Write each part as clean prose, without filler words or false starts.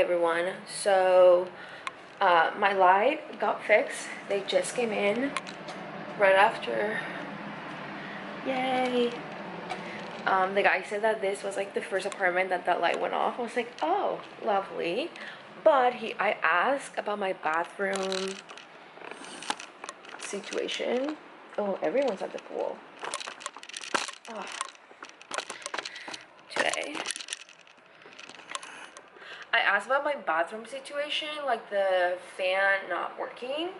Hi everyone. So my light got fixed. They just came in right after. Yay. The guy said that this was like the first apartment that light went off. I was like, oh, lovely. But I asked about my bathroom situation. Oh, everyone's at the pool. Oh, today. I asked about my bathroom situation, like the fan not working.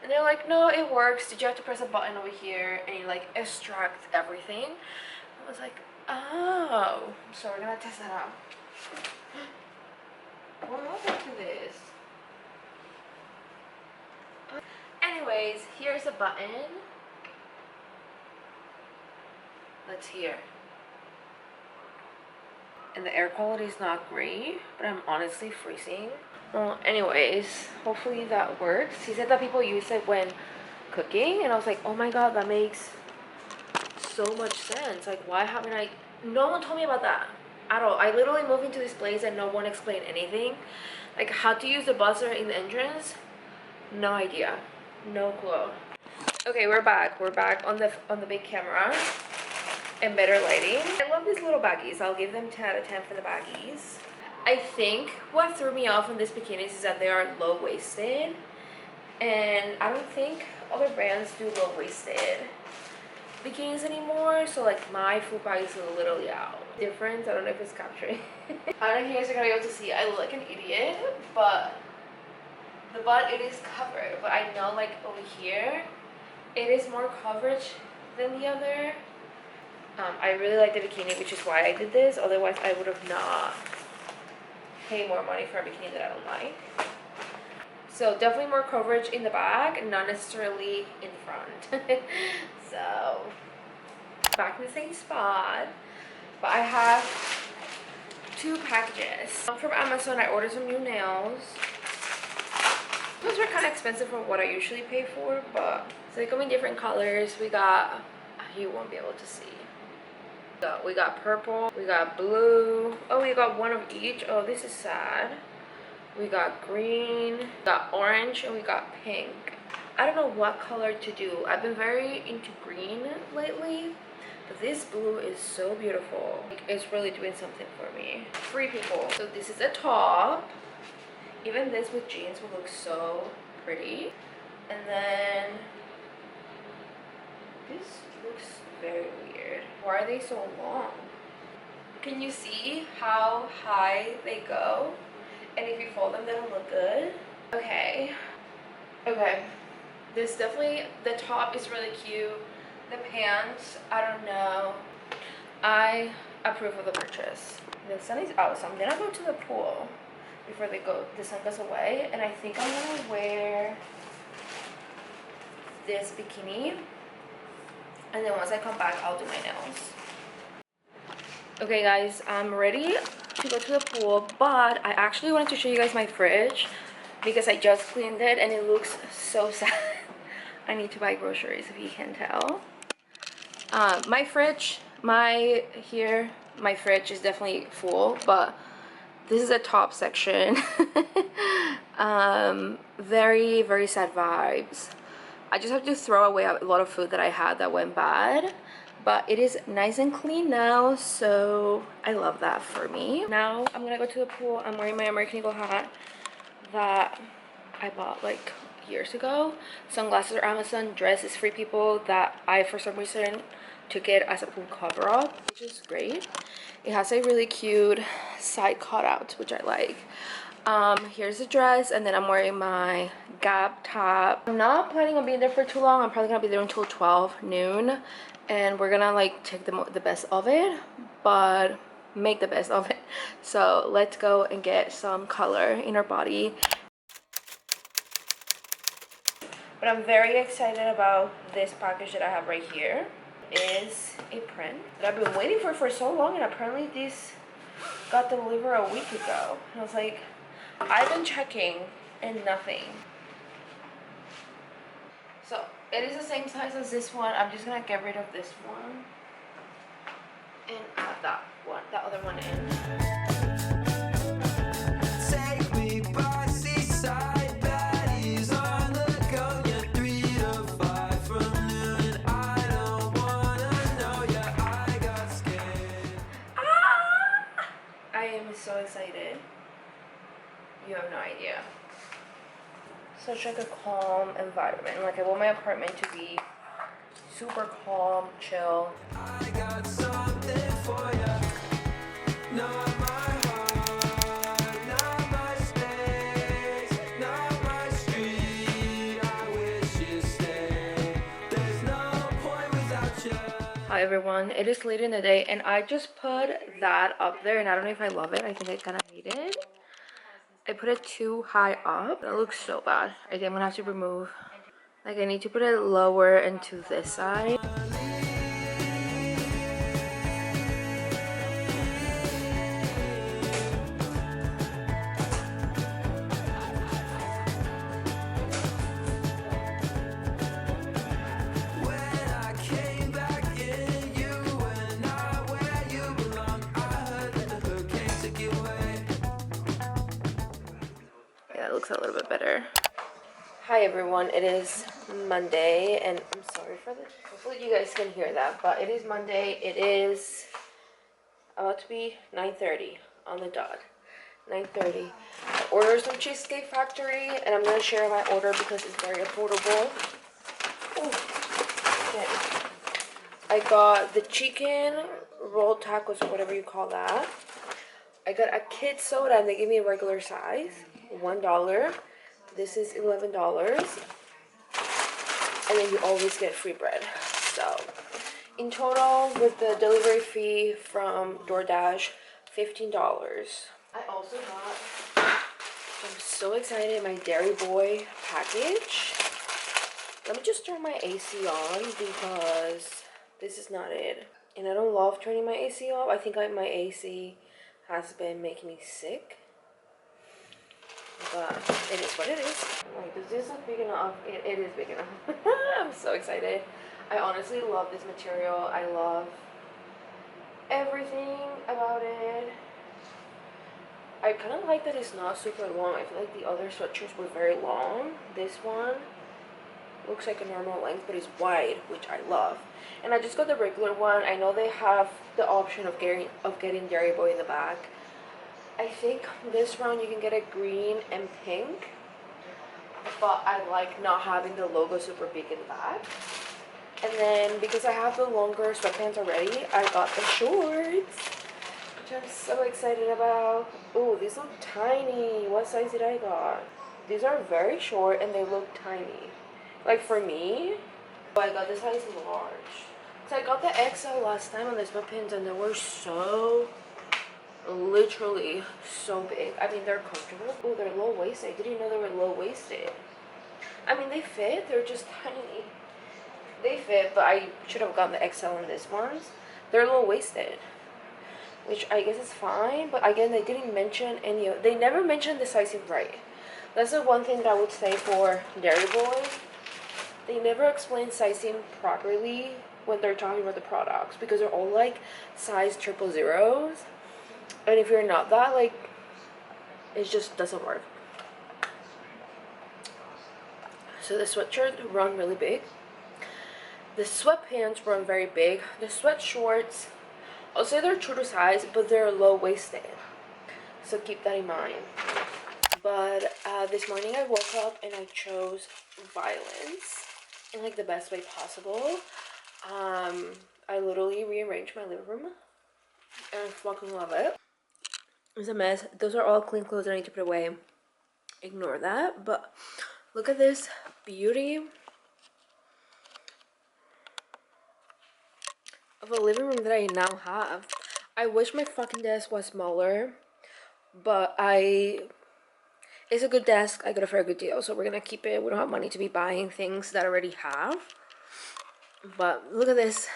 And they're like, no, it works. Did you have to press a button over here and you like extract everything? I was like, oh. So we're gonna test that out. What happened to this? Anyways, here's a button. Let's hear. And the air quality is not great, but I'm honestly freezing. Well, anyways, hopefully that works. He said that people use it when cooking, and I was like, oh my god, that makes so much sense. Like, why haven't I? No one told me about that at all. I literally moved into this place and no one explained anything. Like how to use the buzzer in the entrance, no idea, no clue. Okay, we're back on the big camera and better lighting. I love these little baggies. I'll give them 10 out of 10 for the baggies. I think what threw me off on these bikinis is that they are low-waisted, and I don't think other brands do low-waisted bikinis anymore. So like my full bag is a little different. I don't know if it's capturing. I don't know if you guys are gonna be able to see. I look like an idiot, but the butt, it is covered. But I know like over here it is more coverage than the other. I really like the bikini, which is why I did this. Otherwise I would have not paid more money for a bikini that I don't like. So definitely more coverage in the back, not necessarily in front. So back in the same spot, but I have 2 packages from Amazon. I ordered some new nails. Those were kind of expensive for what I usually pay for, but so they come in different colors. We got, you won't be able to see. So we got purple, we got blue. Oh, we got one of each. Oh, this is sad. We got green, we got orange, and we got pink. I don't know what color to do. I've been very into green lately, but this blue is so beautiful. It's really doing something for me. Free people. So this is a top. Even this with jeans will look so pretty. And then this looks very weird. Why are they so long? Can you see how high they go? And if you fold them, they don't look good. Okay. This definitely, the top is really cute. The pants, I don't know. I approve of the purchase. The sun is out, so I'm gonna go to the pool before the sun goes away. And I think I'm gonna wear this bikini. And then once I come back, I'll do my nails. Okay guys, I'm ready to go to the pool, but I actually wanted to show you guys my fridge because I just cleaned it and it looks so sad. I need to buy groceries, if you can tell. My fridge is definitely full, but this is a top section. Very, very sad vibes. I just have to throw away a lot of food that I had that went bad. But it is nice and clean now, so I love that for me. Now I'm gonna go to the pool. I'm wearing my American Eagle hat that I bought like years ago. Sunglasses are Amazon, dress is Free People that I for some reason took it as a pool cover up, which is great. It has a really cute side cutout, which I like. Here's the dress, and then I'm wearing my Gap top. I'm not planning on being there for too long. I'm probably gonna be there until 12 noon. And we're gonna like take the best of it, but make the best of it. So let's go and get some color in our body. But I'm very excited about this package that I have right here. It is a print that I've been waiting for so long, and apparently this got delivered a week ago. And I was like, I've been checking and nothing. So it is the same size as this one. I'm just gonna get rid of this one and add that other one in. Say You have no idea. Such like a calm environment. Like I want my apartment to be super calm, chill. I got something for you. Not my heart, not my space, not my street. I wish you stayed. There's no point without you. Hi everyone, it is late in the day and I just put that up there and I don't know if I love it. I think I kind of hate it. I put it too high up. It looks so bad. I think I'm gonna have to remove. Like I need to put it lower into this side. Yeah, it looks a little bit better. Hi everyone, it is Monday and I'm sorry for this. Hopefully you guys can hear that, but it is Monday. It is about to be 9:30 on the dot. 9:30. I ordered some Cheesecake Factory and I'm gonna share my order because it's very affordable. Ooh. Okay. I got the chicken roll tacos or whatever you call that. I got a kid soda and they gave me a regular size, $1. This is $11. And then you always get free bread. So in total with the delivery fee from DoorDash, $15. I also got, I'm so excited, my Dairy Boy package. Let me just turn my AC on because this is not it. And I don't love turning my AC off. I think my AC has been making me sick. But it is what it is. Like, does this look big enough? It is big enough. I'm so excited. I honestly love this material. I love everything about it. I kind of like that it's not super long. I feel like the other sweatshirts were very long. This one looks like a normal length, but it's wide, which I love. And I just got the regular one. I know they have the option of getting Dairy Boy in the back. I think this round you can get a green and pink, but I like not having the logo super big in the back. And then because I have the longer sweatpants already, I got the shorts, which I'm so excited about. Oh, these look tiny. What size did I got? These are very short and they look tiny. Like for me, I got the size large. So I got the XL last time on the sweatpants and they were so, literally so big. I mean, they're comfortable. Oh, they're low-waisted. I didn't know they were low-waisted. I mean, they fit. They're just tiny. They fit, but I should have gotten the XL in these ones. They're low-waisted, which I guess is fine. But again, they didn't mention any of. They never mentioned the sizing right. That's the one thing that I would say for Dairy Boy. They never explain sizing properly when they're talking about the products because they're all like size 000s. And if you're not that, like, it just doesn't work. So the sweatshirt run really big. The sweatpants run very big. The sweat shorts, I'll say they're true to size, but they're low-waisted. So keep that in mind. But this morning I woke up and I chose violence in like the best way possible. I literally rearranged my living room and I fucking love it. It's a mess. Those are all clean clothes I need to put away. Ignore that. But look at this beauty of a living room that I now have. I wish my fucking desk was smaller, but it's a good desk. I got it for a good deal, so we're gonna keep it. We don't have money to be buying things that I already have. But look at this.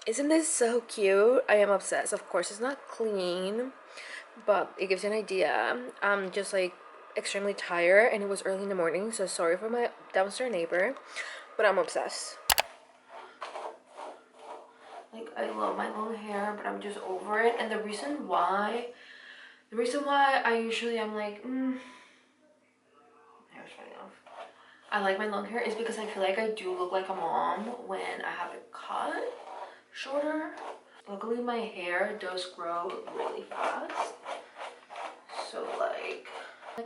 Isn't this so cute? I am obsessed. Of course, it's not clean, but it gives you an idea. I'm just like extremely tired and it was early in the morning, so sorry for my downstairs neighbor, but I'm obsessed. Like, I love my long hair, but I'm just over it. And the reason why I usually am like, hair's falling off. I like my long hair is because I feel like I do look like a mom when I have it cut shorter. Luckily my hair does grow really fast, So like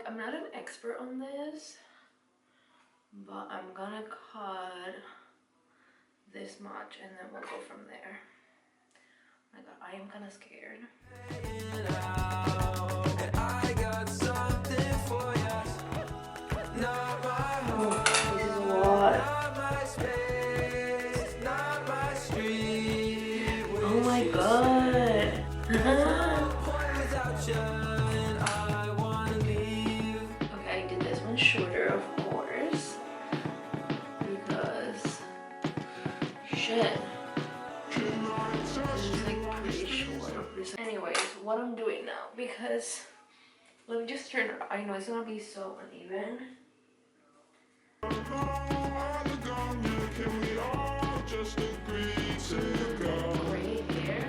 I'm not an expert on this, but I'm gonna cut this much and then we'll go from there. Oh my god, I am kind of scared. Oh, this is a lot. Oh my god. Okay, I did this one shorter, of course, because shit. This is like pretty short. Anyways, what I'm doing now, because let me just turn it. I know it's gonna be so uneven. Great hair.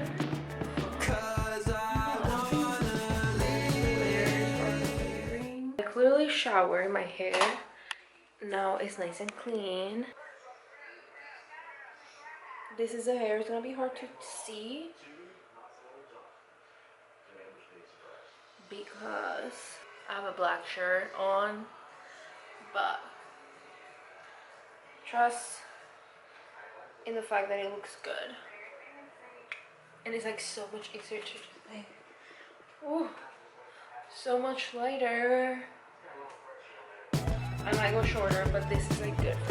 I clearly showered my hair. Now it's nice and clean. This is the hair. It's gonna be hard to see because I have a black shirt on, but trust in the fact that it looks good. And it's like so much easier to just like, oh, so much lighter. I might go shorter, but this is like good for